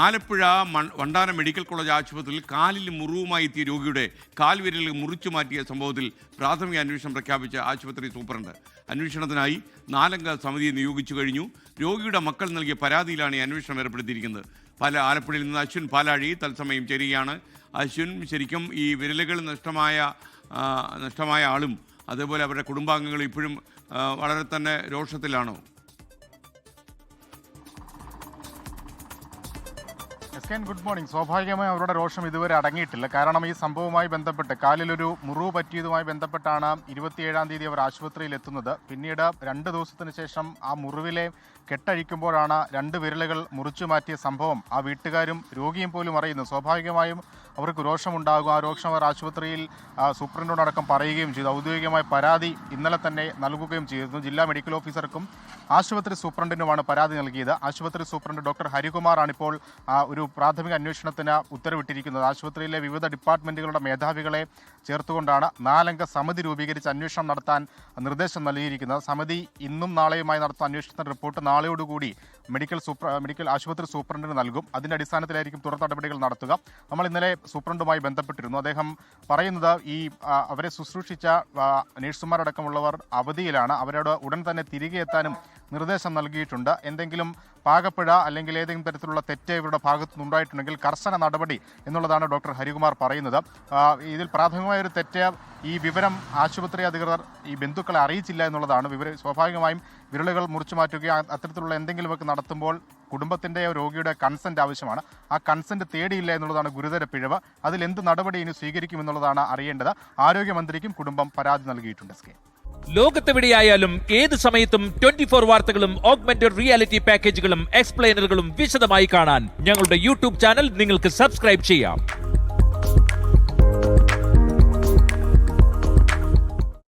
Alappuzha Vandanam medical college ആശുപത്രിയിൽ കാലിൽ മുറിവുമായി എത്തിയ രോഗിയുടെ കാൽവിരൽ മുറിച്ചു മാറ്റിയ സംഭവത്തിൽ പ്രാഥമിക അന്വേഷണം പ്രഖ്യാപിച്ച ആശുപത്രി സൂപ്രണ്ട് അന്വേഷണത്തിനായി 4 അംഗ സമിതിയെ നിയോഗിച്ചു കഴിഞ്ഞു. രോഗിയുടെ മക്കൾ നൽകിയ പരാതിയിലാണ് ഈ അന്വേഷണം ഏർപ്പെടുത്തിയിരിക്കുന്നത്. ആലപ്പുഴയിൽ നിന്ന് അശ്വിൻ പാലാഴി തത്സമയം ചേരുകയാണ്. അശ്വിൻ, ശരിക്കും ഈ വിരലുകൾ നഷ്ടമായ ആളും അതേപോലെ അവരുടെ കുടുംബാംഗങ്ങൾ ഇപ്പോഴും വളരെ തന്നെ രോഷത്തിലാണോ? Good morning. സ്വാഭാവികമായും അവരുടെ രോഷം ഇതുവരെ അടങ്ങിയിട്ടില്ല. കാരണം ഈ സംഭവവുമായി ബന്ധപ്പെട്ട് കാലിലൊരു മുറിവ് പറ്റിയതുമായി ബന്ധപ്പെട്ടാണ് 27-ാം തീയതി അവർ ആശുപത്രിയിൽ എത്തുന്നത്. പിന്നീട് 2 ദിവസത്തിന് ശേഷം ആ മുറിവിലെ കെട്ടഴിക്കുമ്പോഴാണ് 2 വിരലുകൾ മുറിച്ചു മാറ്റിയ സംഭവം ആ വീട്ടുകാരും രോഗിയും പോലും അറിയുന്നു. സ്വാഭാവികമായും അവർക്ക് രോഷമുണ്ടാകും. ആ രോഷം അവർ ആശുപത്രിയിൽ സൂപ്രണ്ടിനോടക്കം പറയുകയും ചെയ്തു. ഔദ്യോഗികമായ പരാതി ഇന്നലെ തന്നെ നൽകുകയും ചെയ്തിരുന്നു. ജില്ലാ മെഡിക്കൽ ഓഫീസർക്കും ആശുപത്രി സൂപ്രണ്ടിനുമാണ് പരാതി നൽകിയത്. ആശുപത്രി സൂപ്രണ്ട് ഡോക്ടർ ഹരികുമാറാണിപ്പോൾ ഒരു പ്രാഥമിക അന്വേഷണത്തിന് ഉത്തരവിട്ടിരിക്കുന്നത്. ആശുപത്രിയിലെ വിവിധ ഡിപ്പാർട്ട്മെന്റുകളുടെ മേധാവികളെ ചേർത്തുകൊണ്ടാണ് 4 അംഗ സമിതി രൂപീകരിച്ച് അന്വേഷണം നടത്താൻ നിർദ്ദേശം നൽകിയിരിക്കുന്നത്. സമിതി ഇന്നും നാളെയുമായി നടത്തുന്ന അന്വേഷണത്തിന്റെ റിപ്പോർട്ട് നാളെയോടുകൂടി മെഡിക്കൽ ആശുപത്രി സൂപ്രണ്ടിന് നൽകും. അതിന്റെ അടിസ്ഥാനത്തിലായിരിക്കും തുടർ നടപടികൾ നടത്തുക. നമ്മൾ ഇന്നലെ സൂപ്രണ്ടുമായി ബന്ധപ്പെട്ടിരുന്നു. അദ്ദേഹം പറയുന്നത് അവരെ ശുശ്രൂഷിച്ച നഴ്സുമാരടക്കമുള്ളവർ അവധിയിലാണ്. അവരോട് ഉടൻ തന്നെ തിരികെ എത്താനും നിർദ്ദേശം നൽകിയിട്ടുണ്ട്. എന്തെങ്കിലും പാകപ്പിഴ അല്ലെങ്കിൽ ഏതെങ്കിലും തരത്തിലുള്ള തെറ്റ് ഇവരുടെ ഭാഗത്തുനിന്നുണ്ടായിട്ടുണ്ടെങ്കിൽ കർശന നടപടി എന്നുള്ളതാണ് ഡോക്ടർ ഹരികുമാർ പറയുന്നത്. ഇതിൽ പ്രാഥമികമായൊരു തെറ്റ് ഈ വിവരം ആശുപത്രി അധികൃതർ ഈ ബന്ധുക്കളെ അറിയിച്ചില്ല എന്നുള്ളതാണ്. സ്വാഭാവികമായും വിരലുകൾ മുറിച്ചു മാറ്റുകയോ അത്തരത്തിലുള്ള എന്തെങ്കിലുമൊക്കെ നടത്തുമ്പോൾ കുടുംബത്തിൻ്റെ രോഗിയുടെ കൺസെന്റ് ആവശ്യമാണ്. ആ കൺസെന്റ് തേടിയില്ല എന്നുള്ളതാണ് ഗുരുതര പിഴവ്. അതിൽ എന്ത് നടപടി ഇനി സ്വീകരിക്കുമെന്നുള്ളതാണ് അറിയേണ്ടത്. ആരോഗ്യമന്ത്രിക്കും കുടുംബം പരാതി നൽകിയിട്ടുണ്ട്. ലോകത്തെവിടെയായാലും ഏത് സമയത്തും 24 വാർത്തകളും ഓഗ്മെന്റഡ് റിയാലിറ്റി പാക്കേജുകളും എക്സ്പ്ലെയിനറുകളും വിശദമായി കാണാൻ ഞങ്ങളുടെ യൂട്യൂബ് ചാനൽ നിങ്ങൾക്ക് സബ്സ്ക്രൈബ് ചെയ്യാം.